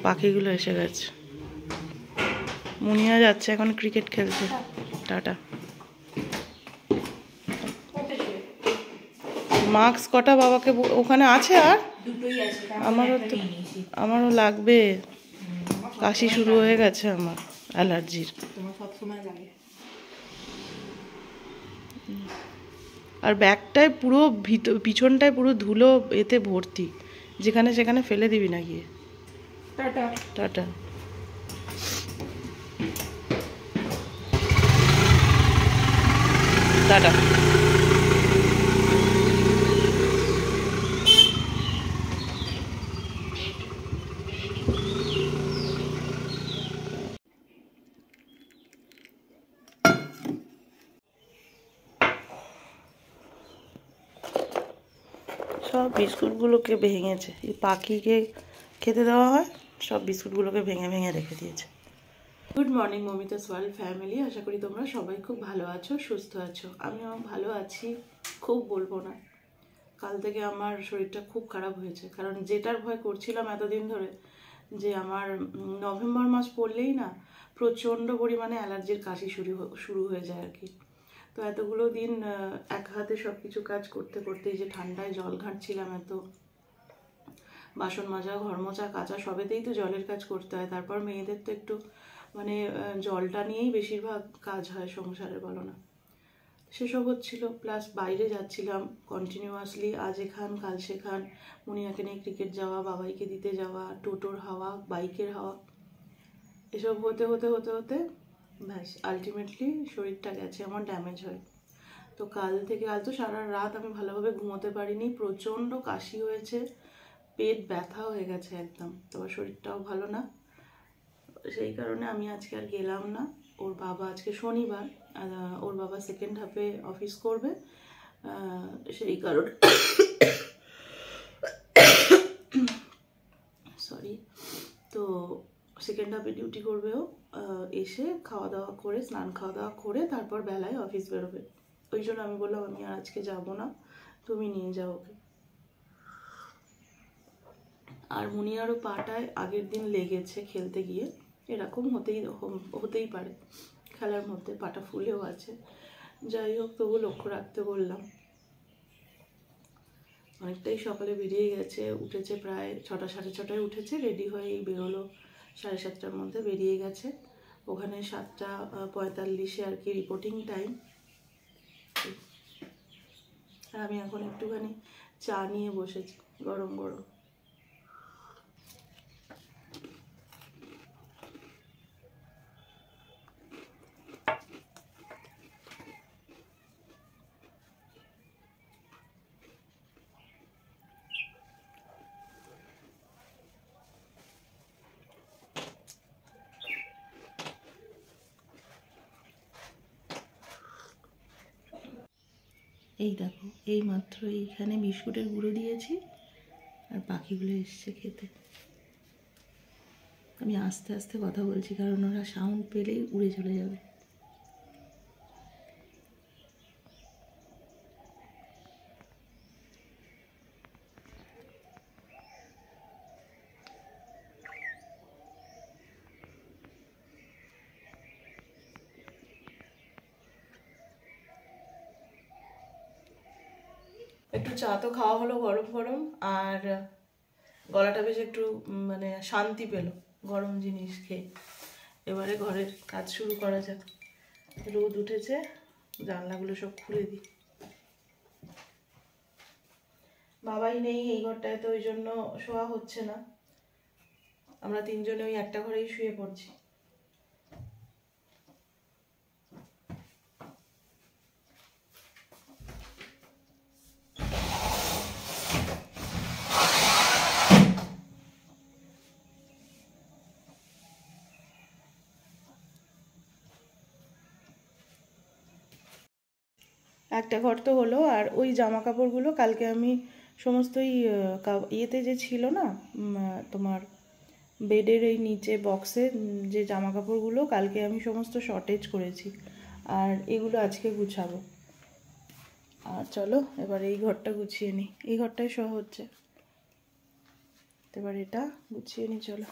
পাখিগুলো এসে গেছে। মুনিয়া যাচ্ছে এখন ক্রিকেট খেলতে। টাটা। মাস্ক কটা বাবাকে ওখানে আছে? আর আমারও লাগবে। কাশি শুরু হয়ে গেছে আমার, অ্যালার্জির। আর ব্যাগটায় পুরো পিছনটায় পুরো ধুলো এতে ভর্তি, যেখানে সেখানে ফেলে দিবি না গিয়ে। Tata tata. টাটা। সব বিস্কুটগুলোকে ভেঙেছে, এই পাখিকে খেতে দেওয়া হয়, সব বিস্কুটগুলোকে ভেঙে ভেঙে রেখে দিয়েছে। গুড মর্নিং মমিতাস ওয়ার্ল্ড ফ্যামিলি, আশা করি তোমরা সবাই খুব ভালো আছো, সুস্থ আছো। আমিও ভালো আছি, খুব বলবো না। কাল থেকে আমার শরীরটা খুব খারাপ হয়েছে, কারণ যেটার ভয় করছিলাম এতদিন ধরে, যে আমার নভেম্বর মাস পড়লেই না প্রচণ্ড পরিমাণে অ্যালার্জির কাশি শুরু হয়ে যায় আর কি। তো এতগুলো দিন এক হাতে সব কিছু কাজ করতে করতে, যে ঠান্ডায় জল ঘাঁটছিলাম, এত বাসন মাজা, ঘর মোছা, কাচা, সবেতেই তো জলের কাজ করতে হয়। তারপর মেয়েদের তো একটু মানে জলটা নিয়েই বেশিরভাগ কাজ হয় সংসারে, বলো না। সেসব হচ্ছিল, প্লাস বাইরে যাচ্ছিলাম কন্টিনিউয়াসলি, আজ এখান কাল সেখান, মুনিয়াকে নিয়ে ক্রিকেট যাওয়া, বাবাইকে দিতে যাওয়া, টোটোর হাওয়া, বাইকের হাওয়া, এসব হতে হতে হতে হতে ব্যাস আলটিমেটলি শরীরটা গেছে আমার, ড্যামেজ হয়। তো কাল তো সারা রাত আমি ভালোভাবে ঘুমোতে পারিনি, প্রচণ্ড কাশি হয়েছে, পেট ব্যথা হয়ে গেছে একদম, তোমার শরীরটাও ভালো না। সেই কারণে আমি আজকে আর গেলাম না। ওর বাবা, আজকে শনিবার, ওর বাবা সেকেন্ড হাফে অফিস করবে, সেই কারণে সরি, তো সেকেন্ড হাফে ডিউটি করবে ও, এসে খাওয়া দাওয়া করে, স্নান খাওয়া দাওয়া করে তারপর বেলায় অফিস বেরোবে। ওই জন্য আমি বললাম আমি আর আজকে যাবো না, তুমি নিয়ে যাও ওকে। আর মুনিয়ারও পাটায় আগের দিন লেগেছে খেলতে গিয়ে, এরকম হতেই পারে, খেলার মধ্যে পাটা ফুলেও আছে। যাই হোক, তবু লক্ষ্য রাখতে বললাম। অনেকটাই সকালে বেরিয়ে গেছে, উঠেছে প্রায় 6টা সাড়ে 6টায় উঠেছে, রেডি হয়ে এই বেরোলো 7:30টার মধ্যে, বেরিয়ে গেছে। ওখানে 7:45 আর কি রিপোর্টিং টাইম। আর আমি এখন একটুখানি চা নিয়ে বসেছি, গরম গরম। এই দেখো, এই মাত্র এইখানে বিস্কুটের গুঁড়ো দিয়েছি, আর পাখিগুলো এসছে খেতে। আমি আস্তে আস্তে কথা বলছি, কারণ ওরা সাউন্ড পেলেই উড়ে চলে যাবে। একটু চা তো খাওয়া হলো গরম গরম, আর গলাটা বেশ একটু মানে শান্তি পেল গরম জিনিস খেয়ে। এবারে ঘরের কাজ শুরু করা যাক। রোদ উঠেছে, জানলাগুলো সব খুলে দিই। বাবাই নেই এই ঘরটায়, তো ওই জন্য শোয়া হচ্ছে না, আমরা তিনজনে ওই একটা ঘরেই শুয়ে পড়ছি। একটা ঘর তো হলো, আর ওই জামা কাপড়গুলো কালকে আমি সমস্তই ইয়েতে যে ছিল না তোমার বেডের এই নিচে বক্সে যে জামা কাপড়গুলো, কালকে আমি সমস্ত শর্টেজ করেছি, আর এগুলো আজকে গুছাবো। আর চলো এবার এই ঘরটা গুছিয়ে নিই, এই ঘরটাই শোয়া হচ্ছে। এবার এটা গুছিয়ে নিই, চলো।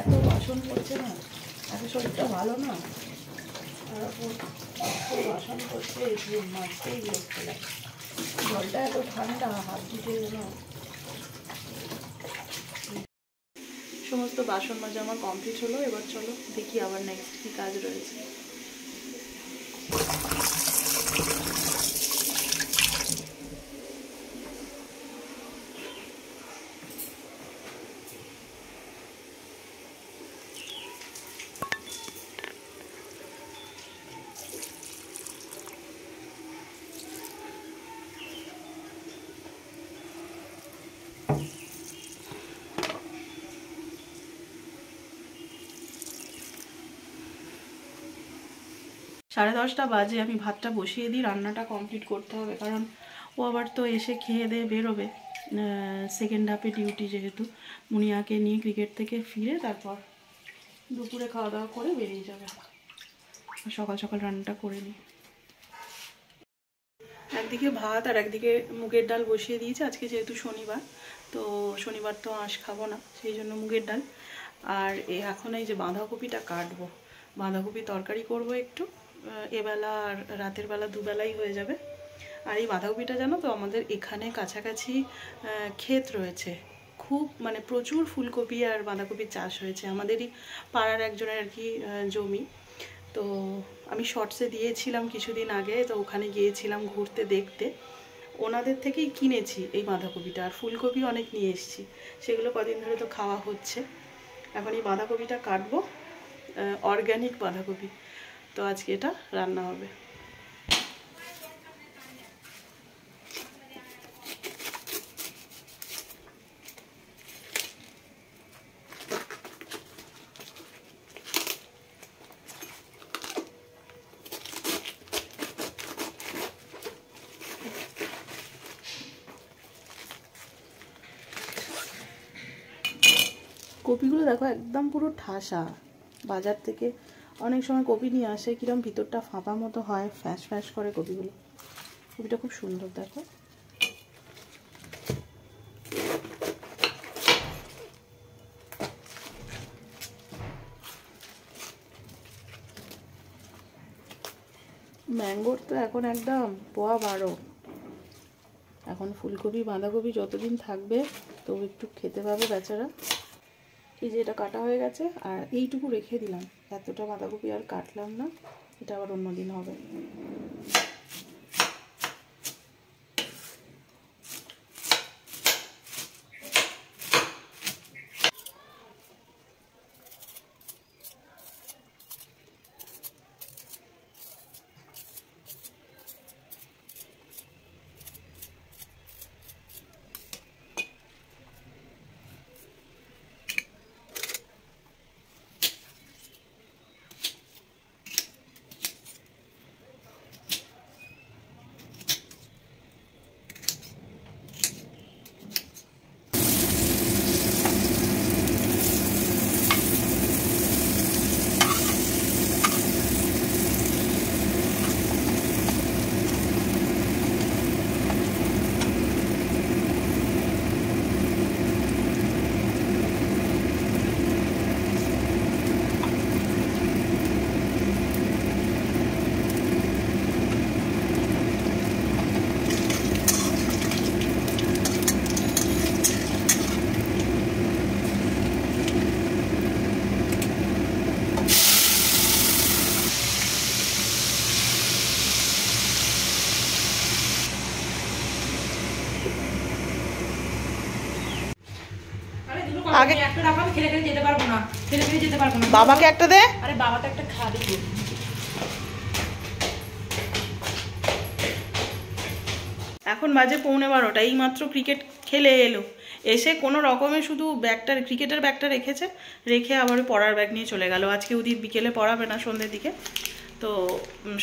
এত বাসন করছে না, এত শরীরটা ভালো না, বাসন করছে, মাছতেই বিরক্ত লাগে। জলটা এত ঠান্ডা, হাত দিতে না। সমস্ত বাসন মাজা আমার কমপ্লিট হলো। এবার চলো দেখি আবার নেক্সট কি কাজ রয়েছে। সাড়ে 10টা বাজে, আমি ভাতটা বসিয়ে দিই, রান্নাটা কমপ্লিট করতে হবে, কারণ ও আবার তো এসে খেয়ে দিয়ে বেরোবে। সেকেন্ড হাফে ডিউটি, যেহেতু মুনিয়াকে নিয়ে ক্রিকেট থেকে ফিরে তারপর দুপুরে খাওয়া দাওয়া করে বেরিয়ে যাবে। সকাল সকাল রান্নাটা করে নিই। একদিকে ভাত আর একদিকে মুগের ডাল বসিয়ে দিয়েছি। আজকে যেহেতু শনিবার, তো শনিবার তো আঁশ খাবো না, সেই জন্য মুগের ডাল। আর এখন এই যে বাঁধাকপিটা কাটবো, বাঁধাকপি তরকারি করব একটু, এবেলা আর রাতের বেলা দুবেলাই হয়ে যাবে। আর এই বাঁধাকপিটা জানো তো, আমাদের এখানে কাছাকাছি ক্ষেত রয়েছে, খুব মানে প্রচুর ফুলকপি আর বাঁধাকপির চাষ হয়েছে। আমাদেরই পাড়ার একজনের আর কি জমি। তো আমি শর্টসে দিয়েছিলাম কিছুদিন আগে, তো ওখানে গিয়েছিলাম ঘুরতে দেখতে, ওনাদের থেকেই কিনেছি এই বাঁধাকপিটা। আর ফুলকপি অনেক নিয়ে এসেছি, সেগুলো কদিন ধরে তো খাওয়া হচ্ছে। এখন এই বাঁধাকপিটা কাটবো, অর্গ্যানিক বাঁধাকপি, তো আজকে এটা রান্না হবে। কপিগুলো দেখো একদম পুরো ঠাসা। বাজার থেকে অনেক সময় কপি নিয়ে আসে, কিরম ভিতরটা ফাঁপা মতো হয়, ফ্যাঁস ফ্যাঁস করে কপিগুলো। কপিটা খুব সুন্দর দেখো। ম্যাঙ্গোর তো এখন একদম পোয়া 12। এখন ফুলকপি বাঁধাকপি যতদিন থাকবে তো একটু খেতে পাবে বেচারা। এই যে এটা কাটা হয়ে গেছে, আর এইটুকু রেখে দিলাম, এতটা বাঁধাকপি আর কাটলাম না, এটা আবার অন্য দিন হবে। আগে একটা রাখো, আমি খেলে খেলে যেতে পারবো না, খেলে খেলে যেতে পারবো না। বাবাকে একটা দে। আরে বাবা তো একটা খাবে। এখন বাজে 11:15, এই মাত্র ক্রিকেট খেলে এলো, এসে কোনো রকমে শুধু ব্যাগটা, ক্রিকেটের ব্যাগটা রেখেছে, রেখে আবার পড়ার ব্যাগ নিয়ে চলে গেল। আজকে উদিত বিকেলে পড়াবে না, সন্ধ্যের দিকে, তো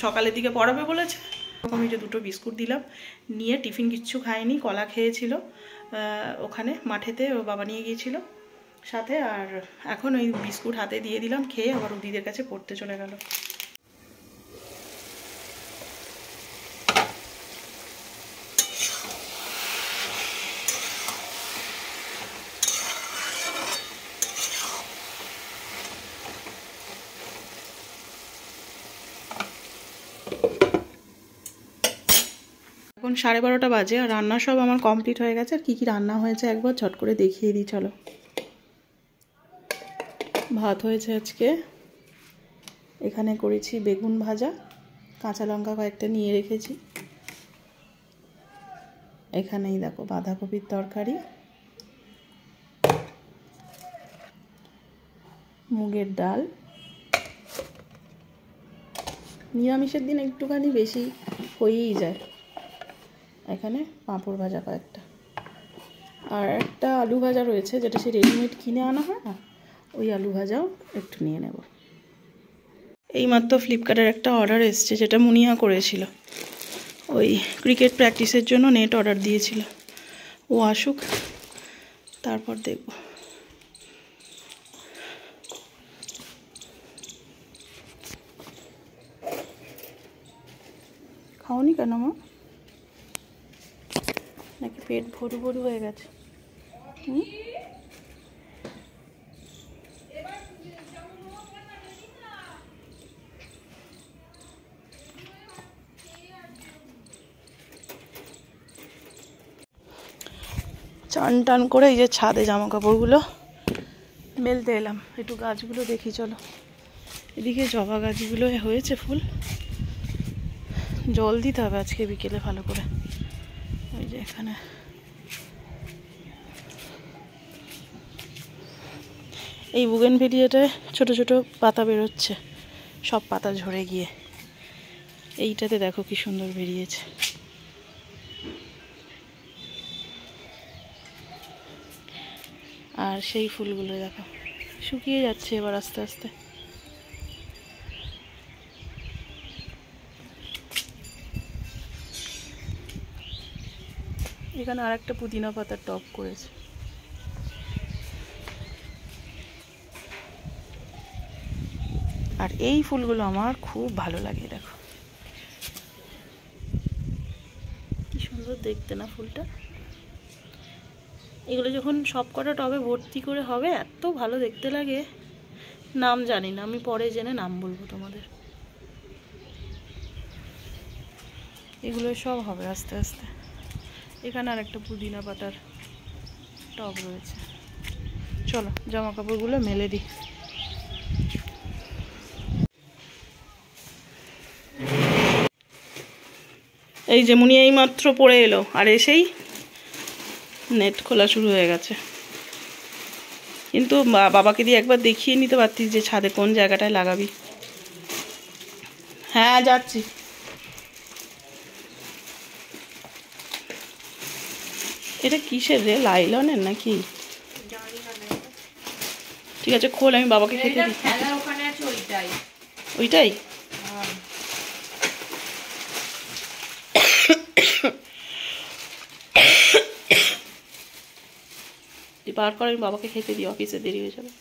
সকালের দিকে পড়াবে বলেছে। আমি যে 2টো বিস্কুট দিলাম, নিয়ে টিফিন কিচ্ছু খায়নি, কলা খেয়েছিল ওখানে মাঠেতে, ও বাবা নিয়ে গিয়েছিল সাথে। আর এখন ওই বিস্কুট হাতে দিয়ে দিলাম, খেয়ে আবার উদিদের কাছে পড়তে চলে গেল। এখন 12:30 বাজে, আর রান্না সব আমার কমপ্লিট হয়ে গেছে। আর কী কী রান্না হয়েছে একবার ঝট করে দেখিয়ে দিই চলো। ভাত হয়েছে আজকে, এখানে করেছি বেগুন ভাজা, কাঁচা লঙ্কা কয়েকটা নিয়ে রেখেছি। এখানেই দেখো বাঁধাকপির তরকারি, মুগের ডাল, নিরামিষের দিন একটুখানি বেশি হয়েই যায়। এখানে পাঁপড় ভাজা কয়েকটা, আর একটা আলু ভাজা রয়েছে, যেটা সে রেডিমেড কিনে আনা হয় না, ওই আলু ভাজাও একটু নিয়ে নেব। এইমাত্র ফ্লিপকার্টের একটা অর্ডার এসছে, যেটা মুনিয়া করেছিল, ওই ক্রিকেট প্র্যাকটিসের জন্য নেট অর্ডার দিয়েছিল। ও আসুক, তারপর দেখব। খাওনি কেন মা? নাকি পেট ভরু ভরু হয়ে গেছে? চান টান করে এই যে ছাদে জামা কাপড়গুলো মেলতে এলাম। একটু গাছগুলো দেখি চলো। এদিকে জবা গাছগুলো হয়েছে ফুল, জল দিতে হবে আজকে বিকেলে ভালো করে। ওই যে এখানে এই বুগেনভেলিয়াটায় ছোট ছোট পাতা বেরোচ্ছে, সব পাতা ঝরে গিয়ে। এইটাতে দেখো কি সুন্দর বেরিয়েছে। আর সেই ফুলগুলো দেখো শুকিয়ে যাচ্ছে এবার আস্তে আস্তে। এখানে আর একটা পুদিনা পাতার টব করেছে। আর এই ফুলগুলো আমার খুব ভালো লাগে, দেখো কি সুন্দর দেখতে না ফুলটা। এগুলো যখন সব কটা টবে ভর্তি করে হবে, এত ভালো দেখতে লাগে। নাম জানি না, আমি পরে জেনে নাম বলবো তোমাদের। এগুলো সব হবে আস্তে আস্তে। এখানে আর একটা পুদিনা পাতার টব রয়েছে। চলো জামা কাপড়গুলো মেলে দিই। এই যে মুনি এই মাত্র পড়ে এলো, আর এসেই নেট খোলা শুরু হয়ে গেছে। কিন্তু বাবাকে দিয়ে একবার দেখিয়ে নিতে পারতিস যে ছাদে কোন জায়গাটায় লাগাবি। হ্যাঁ যাচ্ছি। এটা কিসের রে, লাইলনের নাকি? ঠিক আছে খোল, আমি বাবাকে খেতে দিই। ওইটাই বার করে আমি বাবাকে খেতে দিই, অফিসে দেরি হয়ে যাবে।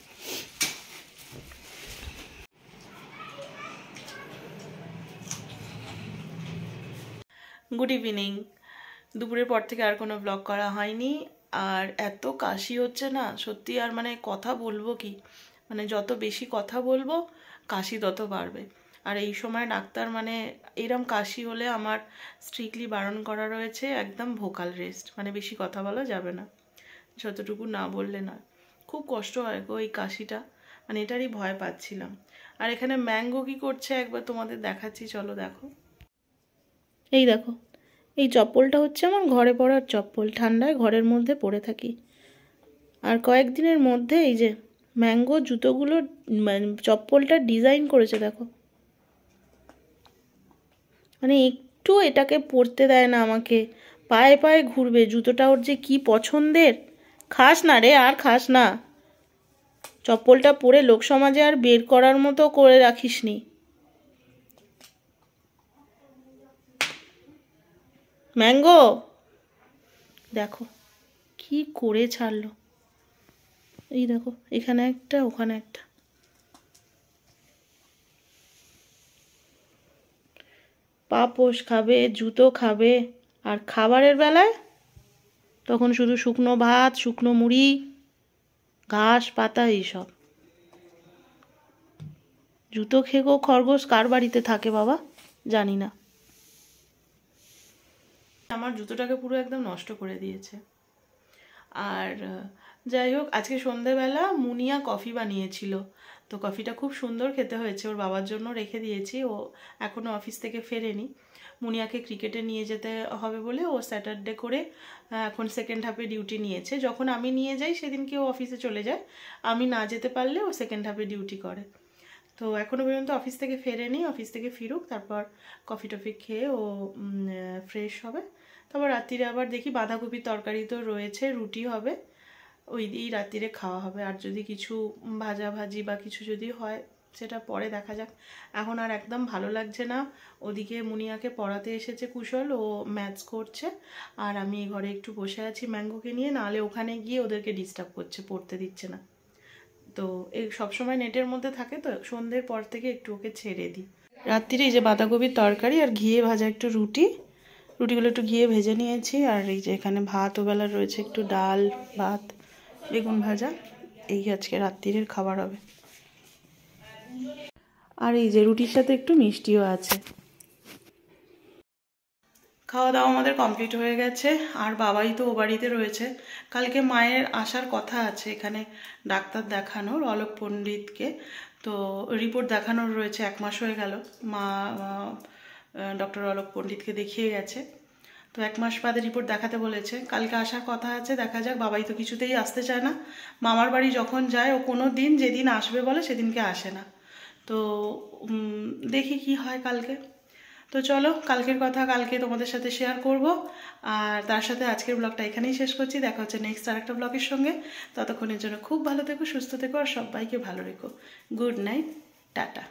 Good evening. দুপুরের পর থেকে আর কোনো ব্লগ করা হয়নি। আর এত কাশি হচ্ছে না সত্যি, আর মানে কথা বলবো কি, মানে যত বেশি কথা বলবো কাশি তত বাড়বে। আর এই সময় ডাক্তার মানে এরম কাশি হলে আমার স্ট্রিক্টলি বারণ করা রয়েছে, একদম ভোকাল রেস্ট, মানে বেশি কথা বলা যাবে না, যতটুকু না বললে না। খুব কষ্ট হয় গো এই কাশিটা, মানে এটারই ভয় পাচ্ছিলাম। আর এখানে ম্যাঙ্গো কি করছে একবার তোমাদের দেখাচ্ছি, চলো দেখো। এই দেখো, এই চপ্পলটা হচ্ছে আমার ঘরে পরার চপ্পল, ঠান্ডায় ঘরের মধ্যে পরে থাকি। আর কয়েকদিনের মধ্যে এই যে ম্যাঙ্গো জুতোগুলো মানে চপ্পলটা ডিজাইন করেছে দেখো, মানে একটু এটাকে পরতে দেয় না আমাকে, পায়ে পায়ে ঘুরবে। জুতোটা ওর যে কি পছন্দের। খাস না রে, আর খাস না, চপ্পলটা পরে লোক সমাজে আর বের করার মতো করে রাখিসনি। ম্যাঙ্গো দেখো কি করে ছাড়লো, এই দেখো এখানে একটা ওখানে একটা। পাপোশ খাবে, জুতো খাবে, আর খাবারের বেলায় তখন শুধু শুকনো ভাত, শুকনো মুড়ি, ঘাস পাতা এইসব। জুতো খেগো খরগোশ কার বাড়িতে থাকে বাবা জানি না। আমার জুতোটাকে পুরো একদম নষ্ট করে দিয়েছে। আর যাই হোক, আজকে সন্ধেবেলা মুনিয়া কফি বানিয়েছিল, তো কফিটা খুব সুন্দর খেতে হয়েছে। ওর বাবার জন্য রেখে দিয়েছি, ও এখনও অফিস থেকে ফেরেনি। মুনিয়াকে ক্রিকেটে নিয়ে যেতে হবে বলে ও স্যাটারডে করে এখন সেকেন্ড হাফে ডিউটি নিয়েছে। যখন আমি নিয়ে যাই সেদিনকে ও অফিসে চলে যায়, আমি না যেতে পারলে ও সেকেন্ড হাফে ডিউটি করে। তো এখনও পর্যন্ত অফিস থেকে ফেরেনি, অফিস থেকে ফিরুক তারপর কফি টফি খেয়ে ও ফ্রেশ হবে। তারপর রাত্রিরে আবার দেখি বাঁধাকপির তরকারি তো রয়েছে, রুটি হবে, ওই দিয়েই রাত্রিরে খাওয়া হবে। আর যদি কিছু ভাজা ভাজি বা কিছু যদি হয় সেটা পরে দেখা যাক। এখন আর একদম ভালো লাগছে না। ওদিকে মুনিয়াকে পড়াতে এসেছে কুশল, ও ম্যাথস করছে, আর আমি ঘরে একটু বসে আছি ম্যাঙ্গোকে নিয়ে, নাহলে ওখানে গিয়ে ওদেরকে ডিস্টার্ব করছে, পড়তে দিচ্ছে না। তো এই সবসময় নেটের মধ্যে থাকে, তো সন্ধ্যের পর থেকে একটু ওকে ছেড়ে দিই। রাত্রিরে এই যে বাঁধাকপির তরকারি আর ঘিয়ে ভাজা একটু রুটি, রুটিগুলো একটু ঘিয়ে ভেজে নিয়েছি। আর এই যে এখানে ভাত ওবেলা রয়েছে, একটু ডাল ভাত বেগুন ভাজা, এই আজকে রাত্রিরের খাবার হবে। আর এই যে রুটির সাথে একটু মিষ্টিও আছে। খাওয়া দাওয়া আমাদের কমপ্লিট হয়ে গেছে, আর বাবাই তো ও বাড়িতে রয়েছে। কালকে মায়ের আসার কথা আছে এখানে ডাক্তার দেখানোর, অলোক পণ্ডিতকে। তো রিপোর্ট দেখানোর রয়েছে, 1 মাস হয়ে গেল মা ডক্টর অলোক পণ্ডিতকে দেখিয়ে গেছে। তো 1 মাস বাদে রিপোর্ট দেখাতে বলেছে, কালকে আসার কথা আছে, দেখা যাক। বাবাই তো কিছুতেই আসতে চায় না, মামার বাড়ি যখন যায় ও কোনো দিন যেদিন আসবে বলে সেদিনকে আসে না। তো দেখি কি হয় কালকে। তো চলো, কালকের কথা কালকে তোমাদের সাথে শেয়ার করব। আর তার সাথে আজকের ব্লগটা এখানেই শেষ করছি। দেখা হচ্ছে নেক্সট আরেকটা ব্লগের সঙ্গে। ততক্ষণের জন্য খুব ভালো থেকো, সুস্থ থেকো, আর সবাইকে ভালো রেখো। Good night, tata.